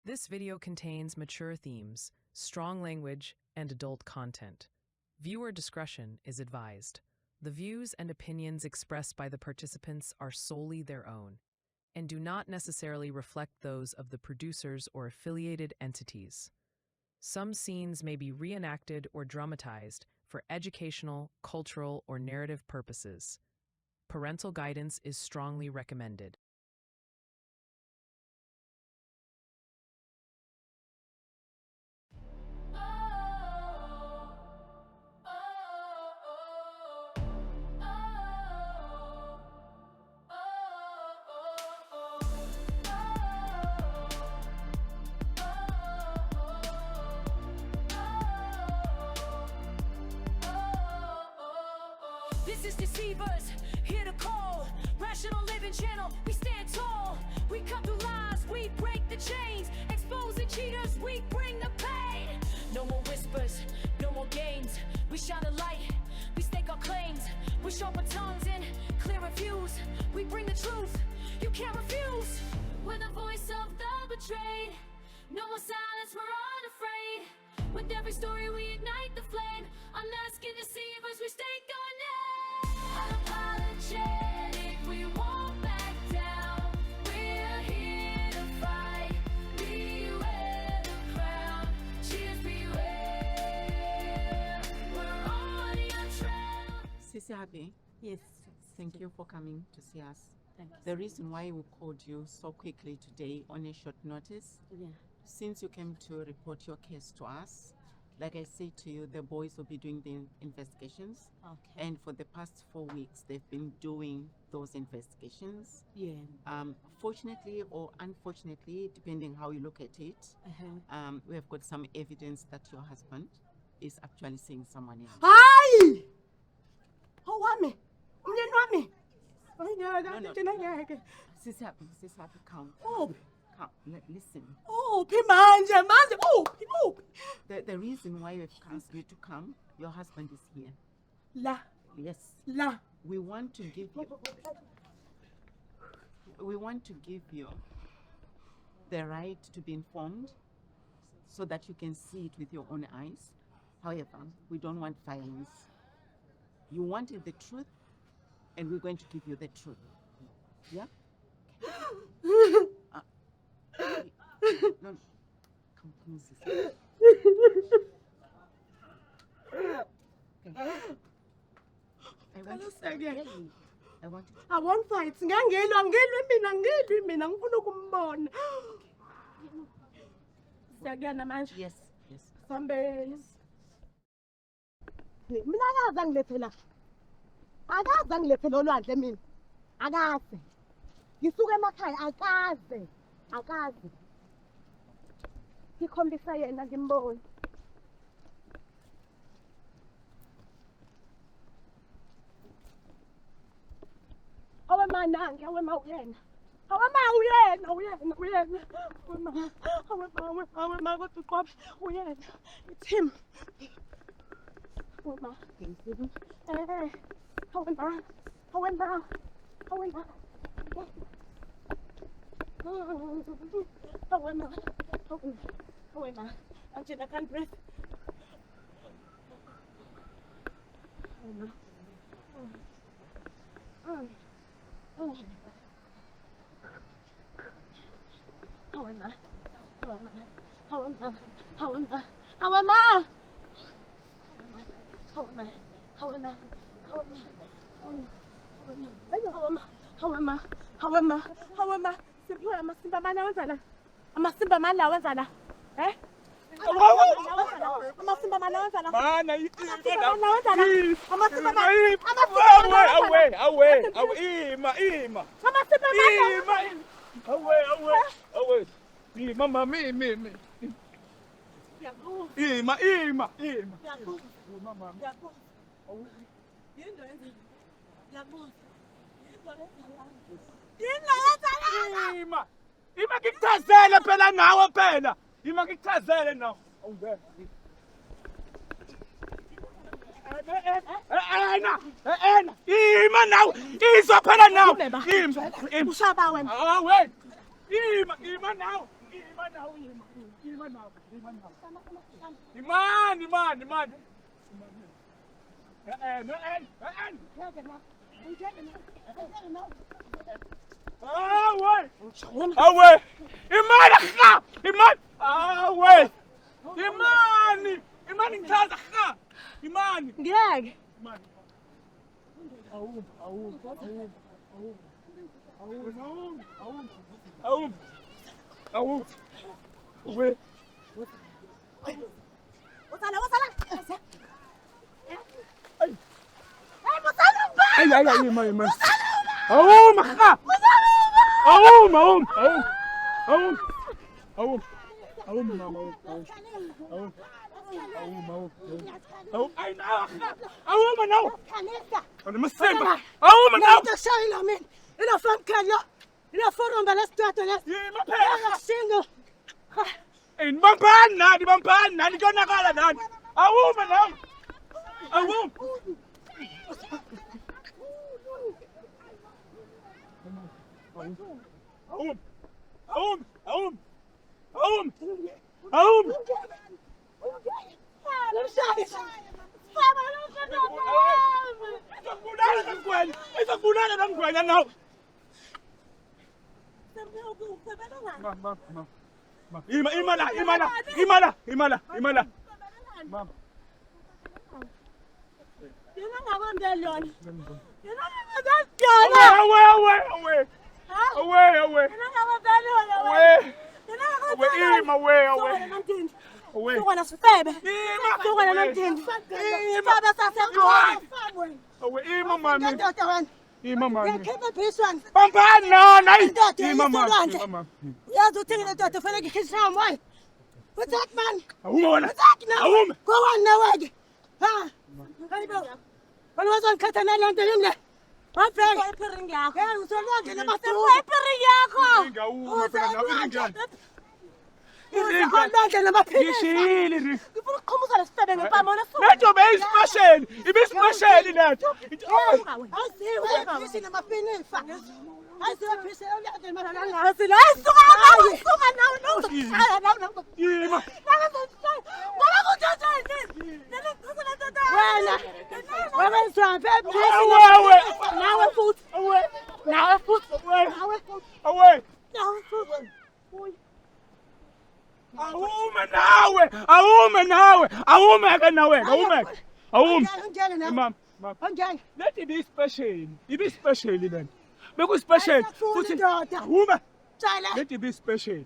This video contains mature themes, strong language, and adult content. Viewer discretion is advised. The views and opinions expressed by the participants are solely their own and do not necessarily reflect those of the producers or affiliated entities. Some scenes may be reenacted or dramatized for educational, cultural, or narrative purposes. Parental guidance is strongly recommended. This is Deceivers, here to call. Rational Living Channel, we stand tall. We cut through lies, we break the chains. Exposing cheaters, we bring the pain. No more whispers, no more games. We shine a light, we stake our claims. We sharpen tongues and clear views. We bring the truth, you can't refuse. We're the voice of the betrayed. No more silence, we're unafraid. With every story we ignite the flame. Unmasking deceivers, we stake our name. Unapologetic, we won't back down. We're here to fight. Beware the crown. Cheers, beware. We're on your trail. Sisi Happy, Yes. thank you for coming to see us. Thank you. The reason why we called you so quickly today on a short notice, Yeah. since you came to report your case to us, like I said to you, the boys will be doing the investigations. Okay. And for the past 4 weeks, they've been doing those investigations. Yeah. Fortunately or unfortunately, depending how you look at it, we have got some evidence that your husband is actually seeing someone else. Hayi! Owami. Umyeni wami. Sisi Happy, calm. Oh. Calm. Listen. Uphi manje uphi. The reason why we've asked you to come, your husband is here. La. Yes. La. We want to give you the right to be informed so that you can see it with your own eyes. However, we don't want violence. You wanted the truth, and we're going to give you the truth. Yeah? No. Come, sister. I want you. I won't fight. Ngangilwa mina ngifuna ukumbona. Siyakuyana manje. Yes. Sambeni. Mina akaze angilethe la. Akaze angilethe olwandle mina. Akaze. Ngisuka emakhaya akaze. Ngikhombisa yena ngimbona. Awemanange, awema uyena. Awema kodwa uqophe uyena. It's him. Awema. Awema. Until I can't breathe. Amasimba mani la wenza la? Amasimba mani la wenza la? Mana Ima ngikuchazele phela nawe phela. Ima ngikuchazele nawe. Awungeke. Ima nawe. Izwa phela nawe. Ushaba wena. Awe. Ima nawe. Ima Away! Imani akha! Imani! Away! Imani! Imani ngithatha akha! Imani! Ngeke. Imani! Away! Away! Usala. Ay, Imani! Akha! Imala. Mama. Let it be special. It be special then. Make it special. Let it be special.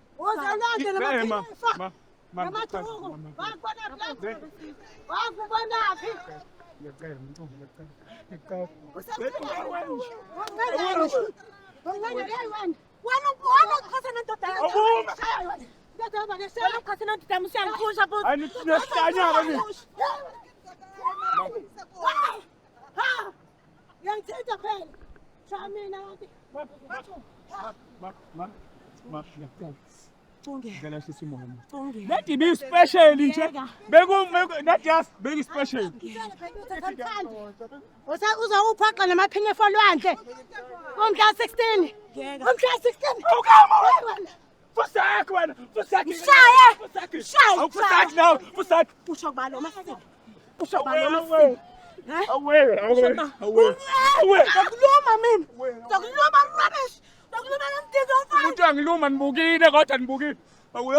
Let it be special, not just very special. Uzawuphaqa namaphini folwandle umhla 16 umhla 16 Fusak wena, fusak. Shaye now, fusak. usho kuba lo masiko Away. Dokuluma mina dokuluma rubbish dokuluma nomthizo ofana Uthi angiluma nibukile kodwa nibukile. Away.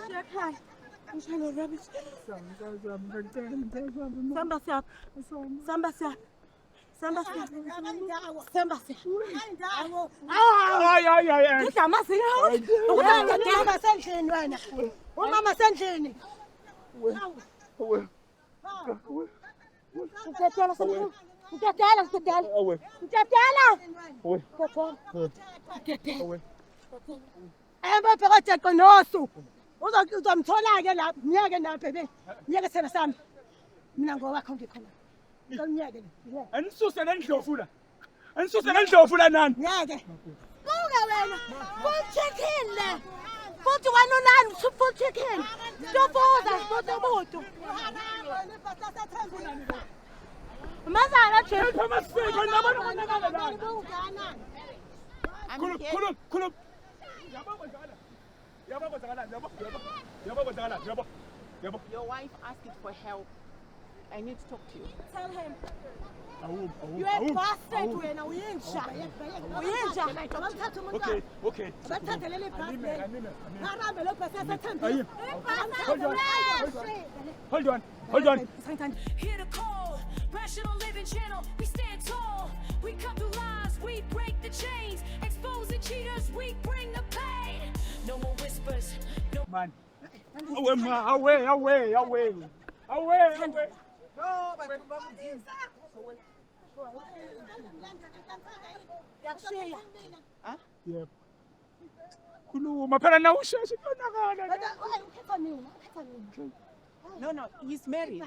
Shekhaya ushalo rubbish Samba Ay. Ngidama sinawo ukuthatha dama sendlini wena umama sendlini Phakathi qonosu uzomthola-ke lapha mnyeke na bebe mnyeke sena sami mina ngowakho ngikhona ngomnyeke Anisuse nendlovu la nani. nyeke buka wena full chicken le futhi wena unani full chicken stopoza stopomuntu mazala nje Amasiko nabantu Khuluma. Your wife asked for help. I need to talk to you. Tell him. You a bastard wena uyinja. Uyinja. Awamthatha umuntu. Okay. Abathathe leli bastard. Anime. Ngarambe lo bastard sethembe. Hold on. Hear the call, Rational Living Channel, we stand tall. We cut through lies, we break the chains. Exposing cheaters, we bring the pain. No more whispers, no Man. Away. Yakushiya. Yep. Khuluma phela na usheshe konakala. Ukhetha mina. No, he's married.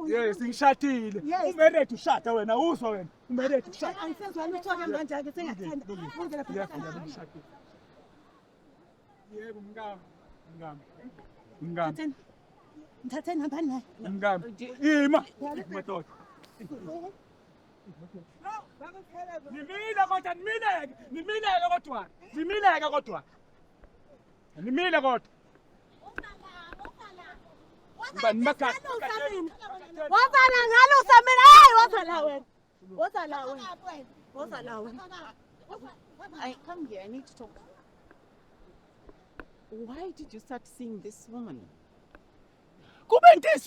Yes, ngishadile. Umarried ushada wena uzwa wena. Umarried ushada. Angisenzi wena uthoke kanjani sengathanda. Ungena phela. Yebo mngami. Ngithatheni ngihamba naye. Mngami. Ima. Madoda. Nimile kodwa. Wazala ngalusa mina. Hey, wazala wena. I come here. I need to talk. Why did you start seeing this woman? Kube into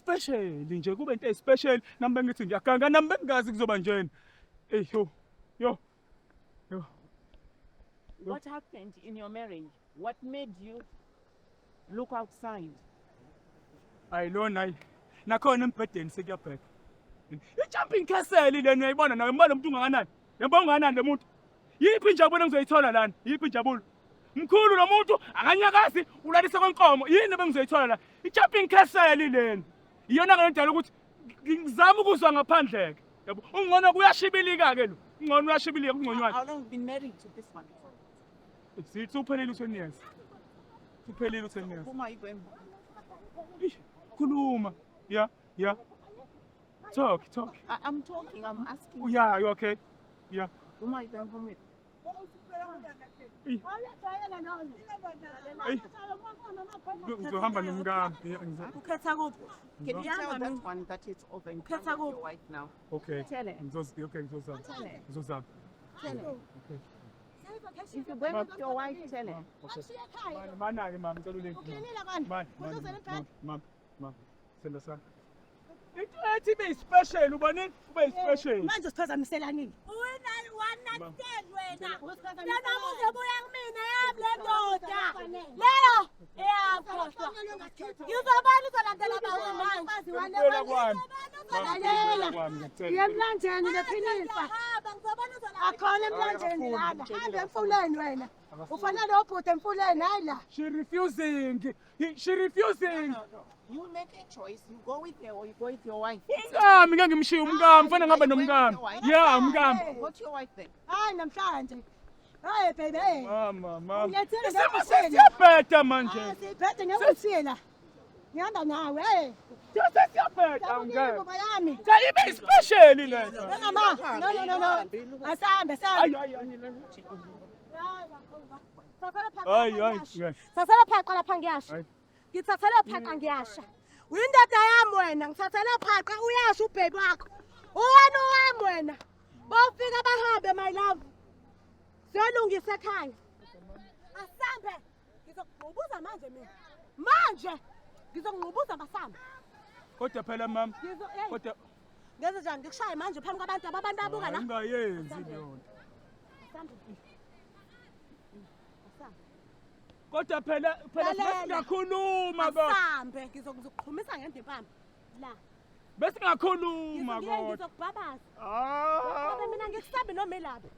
special nambe ngithi ngiyaganga nambe ngingazi kuzoba njeni. Yo. What happened in your marriage? What made you look outside? Ayilona nakhona embhedeni sekuyabheka. I-jumping castle le niyayibona nawe mbona umuntu ungakanani? Yabona ungakanani le muntu? Yiphi injabulo engizoyithola lana? Yiphi injabulo? Mkhulu lo muntu akanyakazi ulalisa kwenkomo. Yini bengizoyithola la? I-jumping castle leni. Iyona ke ndala ukuthi ngizama ukuzwa ngaphandleke. Yabo ungcono kuyashibilika ke lo. Ungcono uyashibilika kungconywana. How long have you been married to this one? It's uphelile 10 years. Uphelile 10 years. Whom are you going? Khuluma. Yeah. Talk. I'm talking. I'm asking. Oh, yeah, you okay? Yeah. Whom are you going home with? Uzohamba nomngami. Ukhetha kuphi? Can you tell that one that it's over in front of your wife now? Okay. Tell her. Ngizozama. Tell her. If you're going with your wife, tell her. Mana ke mama ngicela ulengi. Mama. Senda sana. Into ethi be special ubani? Ube special. Manje siphazamisela nini? Wena uzobuya kumina yami le ndoda. Leyo eyakhohlwa. Ngizobani uzolandela abamanzi Yemlanjeni lephilisa. Akhona emlanjeni lana. Hambe emfuleni wena. Ufanele ubhude emfuleni hayi la. She refusing. No. You make a choice. You go with her or you go with your wife. Umngami ngeke ngimshiye umngami. Mfana ngaba nomngami. Yeah, umngami. What's your wife then? Hayi namhlanje. Hayi baby. Mama. Ngiyethela Siyabheda manje. sibhede ngekusiyela. Ngihamba nawe hey. Siyabheda ngeke. Ngoba yami. Ibe special le. Mama. No. Asambe. Hayi. Sasala phaqa lapha ngiyasha. Ngithathela phaqa ngiyasha. Uyindoda yami wena, ngithathela phaqa uyasha ubhebi wakho. Uwena wami wena. Bofika bahambe my love. Siyolungisa ekhaya. Asambe. Ngizokubuza manje mina. Ngizokubuza Masambe. Kodwa phela mama. Kodwa Ngeze njani ngikushaye manje phambi kwabantu ababuka la. Ungayenzi yona. Kodwa phela singakhuluma kodwa. Masambe ngizokuqhumisa ngempampa. La. Bese singakhuluma kodwa. Ngizokubhabaza. Ah. Mina ngikusabe noma elapha.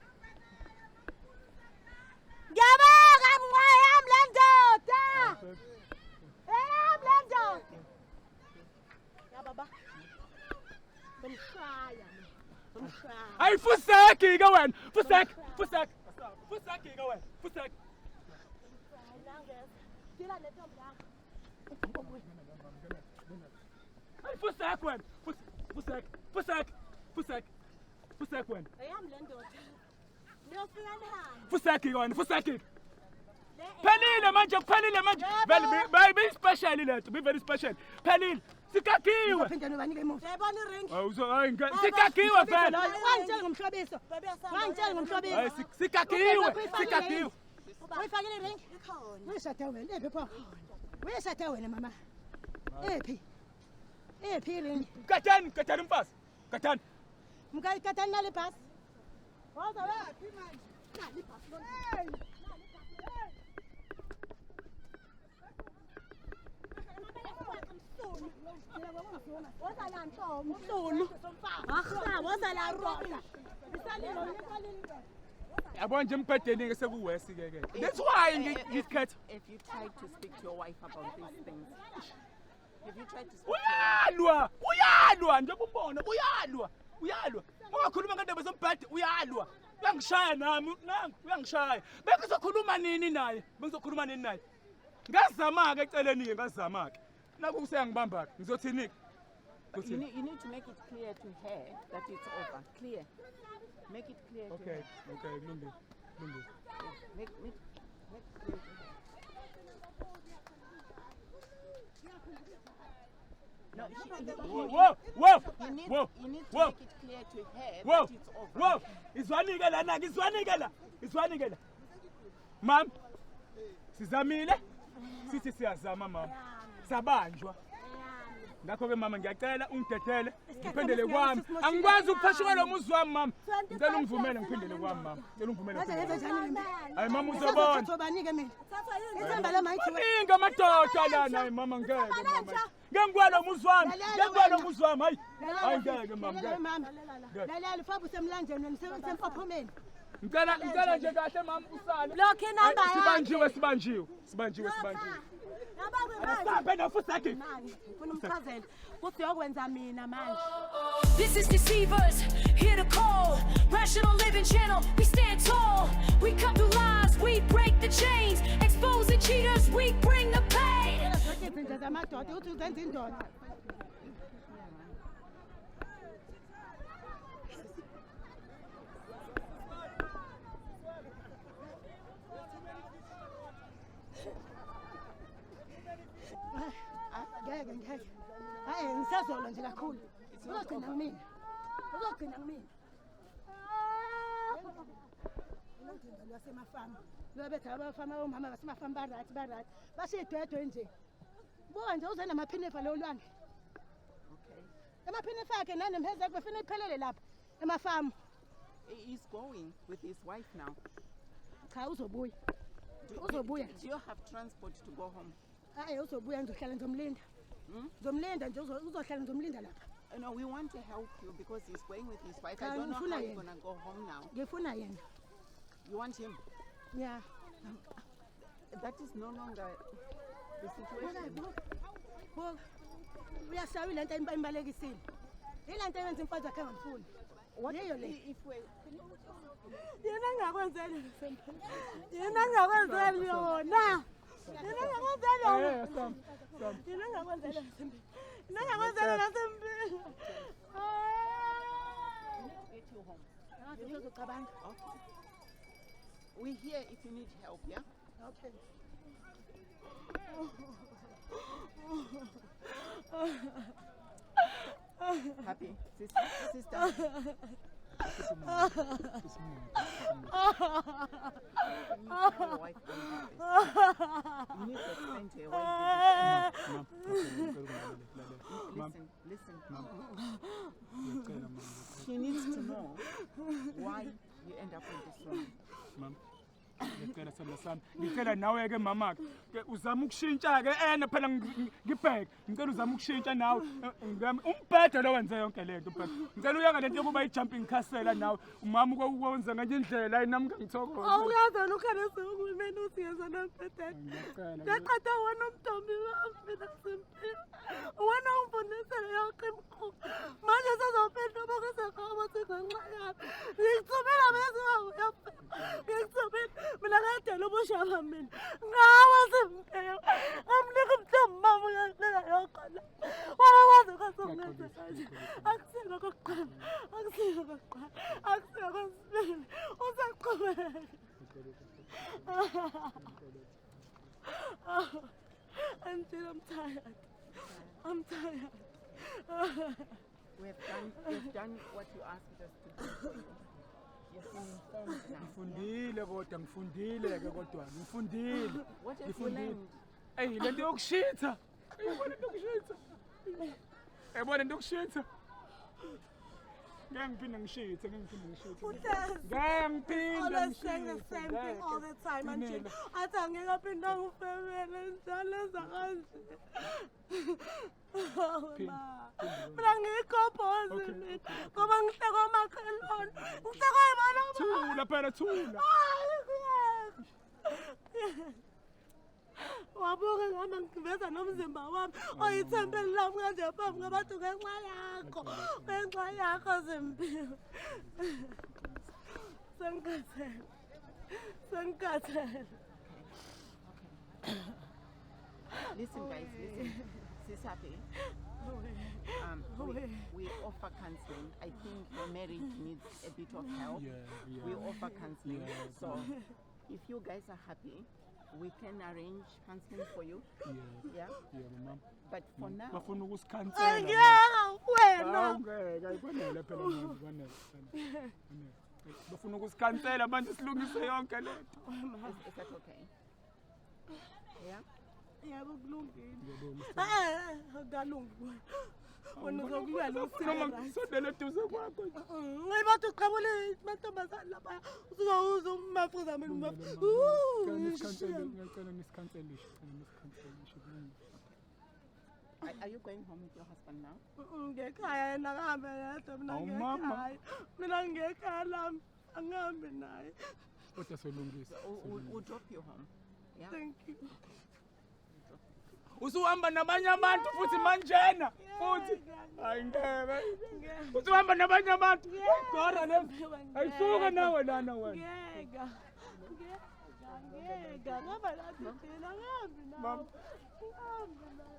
Ngiyabonga mngwayami le ndoda. Yami le ndoda. Ya baba. Bomshaya. Ay fusaki ke wena. Fusaki ke wena. Fusaki. Dila le ntombi yakho. Ay fusaki wena. Fusaki wena. Yami le ndoda. Liyofika nihamba. Fusaki ke wena. Fusaki. Phelile manje kuphelile manje. Vele be special lethu, be very special. Phelile. Sikakiwe. Phinda nobanike emuva. Yayibona iring. Hayi sikakiwe vele. Wangitshela ngomhlobiso. Wangitshela ngomhlobiso. Hayi sikakiwe. Uyifakile iring? Ikhona. Uyishade wena, ephi pho? Uyishade wena mama. Ephi? Ephi iring? Katani mfazi. Katani. Mkayikatani nale bhasi. Woza wephi manje? Nali bhasi lona. Hey! Woza la ntombi. Msulu. Aha, woza la rola. Isalilo nikalini. Yabona nje empedeni ke sekuwesi ke. That's why ngikhetha. If you try to speak to your wife about these things, if you try to speak Uyalwa nje umbona uyalwa. Ungakhuluma ngendaba zombhede uyalwa. Uyangishaya nami nangu uyangishaya. Bengizokhuluma nini naye? Ngazama ke eceleni ke ngazama ke. Naku kusengibamba ke. Ngizothini? you need to make it clear to her that it's over. Clear. Make it clear to her. Okay, Lungi. Make clear to her. No, you need to make it clear to her that it's over. Izwanikela. Mam, sizamile. Sithi siyazama mama. Sabanjwa. Ngakho ke mama ngiyacela ungidedele ngiphendele kwami. Angikwazi ukuphashukela lo muzi wami mama. Ngicela ungivumele ngiphendele kwami mama. Ngicela ungivumele. Hayi mama uzobona. Uthobanike mina. Ithemba lami ayithiwe. Inga madoda lana hayi mama ngeke mama. Ngengwalo muzi wami. Hayi ngeke mama. Lalela ufaba usemlanjeni wena sempophomeni. Ngicela nje kahle mama usale. Lokho inamba yakhe. Sibanjiwe. Asabe nafusaki. Ufuna umchazela ukuthi uyokwenza mina manje. This is Deceivers, here to call. Rational Living Channel, we stand tall. We cut through lies, we break the chains. Exposing cheaters, we bring the pain. Izinto zamadoda uthi uzenza indoda. Ngeke. Hayi ngisazolwa nje kakhulu. Uzogcina kumina. Ulondindo lwasemafama. Lwabetha abafama omama basemafama barathi. Basidwedwe nje. Buka nje uze namaphinifa lo lwane. Okay. Amaphinifa akhe nanemheza befuna iphelele lapha emafama. He's going with his wife now. Cha uzobuya. Do you have transport to go home? Hayi uzobuya ngizohlala ngizomlinda. Ngizomlinda nje uzohlala ngizomlinda lapha. No, we want to help you because he's going with his wife. I don't know how he's going to go home now. Ngifuna yena. You want him? Yeah. That is no longer the situation. Bo. Uyashawa lento imbalekisile. Ilento eyenza imfazi yakhe ngamfuni. What Leyo le. if we Yena ngakwenzela semphela. Yena ngakwenzela yona. Yena ngakwenzela yona. Yena ngakwenzela semphela. Yena ngakwenzela semphela. get you home? Ngizocabanga. Okay. We're here if you need help, yeah? Okay. Happy? Sister? Your wife don't do this. You need to explain to your wife. Listen. She needs to know why you end up in this room. Mama. Ngicela nawe ke mama ke uzama ukushintsha ke phela ngibheke ngicela uzama ukushintsha nawe umbhede lo wenze yonke lento phela ngicela uyeka lento yokuba i-jumping castle nawe umama ukwenza ngenye indlela ayinami ngithokoza Awuyazi ukhona sokulumeni uthi yenza nempedede ngaqeda wona umntombi wami nasempela wona umbonisa yonke imikhuba manje sezophendula bakuzekho sengenxa yakho ngikuthumela bese ngikuthumela mina kade lobushaba mina ngawa sempela amnika umntombi mama uyaqela yonke la wala wazi ukasongenza kanje akusiko kokuqala akusiko kwesibili usaqhubeka Until I'm tired. I'm tired. We've done what you asked us to do for you. You've been informed now. Ngifundile kodwa ngifundile ke kodwa ngifundile. What have you learned? Ey lento yokushitha. Yibona lento yokushitha. Yibona lento yokushitha. Ngeke ngiphinde ngishithe, ngeke ngiphinde ngishithe. Ngeke ngiphinde Always saying the same thing all the time until athi angeke aphinda ngifemele njalo zakanje. Mina ngikhopoze ngoba ngihleko makhelwane. Ngihleko yibona ba. Thula phela thula. Wabuke ngama ngiveza nomzimba wami oyithempeli lami kanje phambi kwabantu ngenxa yakho Zimpiwe. Sengikathele. Listen, guys, listen. Sis Happy. We offer counseling. I think your marriage needs a bit of help. We offer counseling. So if you guys are happy, we can arrange counseling for you. Yeah. Mama. But for now, Bafuna ukusikhansela. Angeke wena. Awungeke ayikwanele phela manje kwanele. Bafuna ukusikhansela manje silungise yonke lento. is that okay? Yeah. Yebo kulungile. Akalungi. Wena uzokulwela Noma usile. ngisondele eduze kwakho. Ngayibathi uqhabule mantombazana lapha. Uzoza umafuza mina umafu. Ngicela nisikhanselishe. Are you going home with your husband now? Ngekhaya yena akahambe yedwa mina Awu, mama. ngekhaya. Mina ngekhaya lami angihambe naye. Kodwa solungisa. We'll drop you home. Yeah. Thank you. Usuhamba nabanye abantu futhi manjena futhi hayi ngeke. Usuhamba nabanye abantu. Igora lezi. Ayisuka nawe lana wena. Ngeka. Ngaba lathi thina ngihambe nawe. Mama. Ngihambe nawe.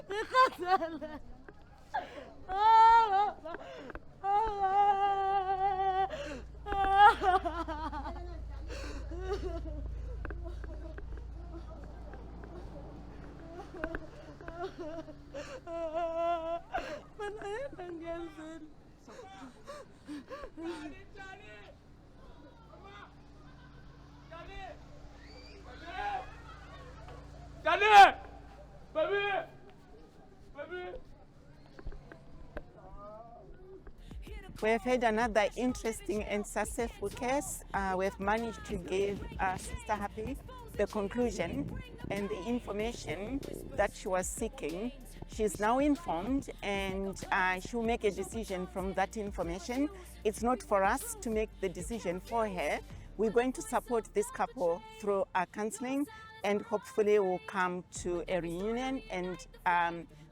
Ngikhathele. Mana yena ngiyazela. Dani! Baby! We have had another interesting and successful case. We've managed to give Sister Happy the conclusion and the information that she was seeking. She's now informed and she'll make a decision from that information. It's not for us to make the decision for her. We're going to support this couple through our counseling and hopefully we'll come to a reunion and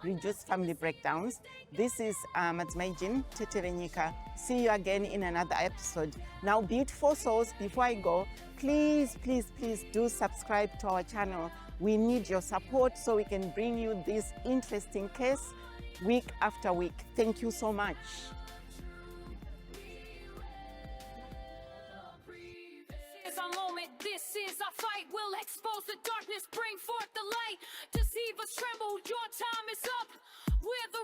reduce family breakdowns. This is Madzmaijin Teterenyika. See you again in another episode. Now, beautiful souls, before I go, please do subscribe to our channel. We need your support so we can bring you this interesting case week after week. Thank you so much. This is our moment, this is our fight. We'll expose the darkness, bring forth the light. Deceivers tremble, your time is up. We're the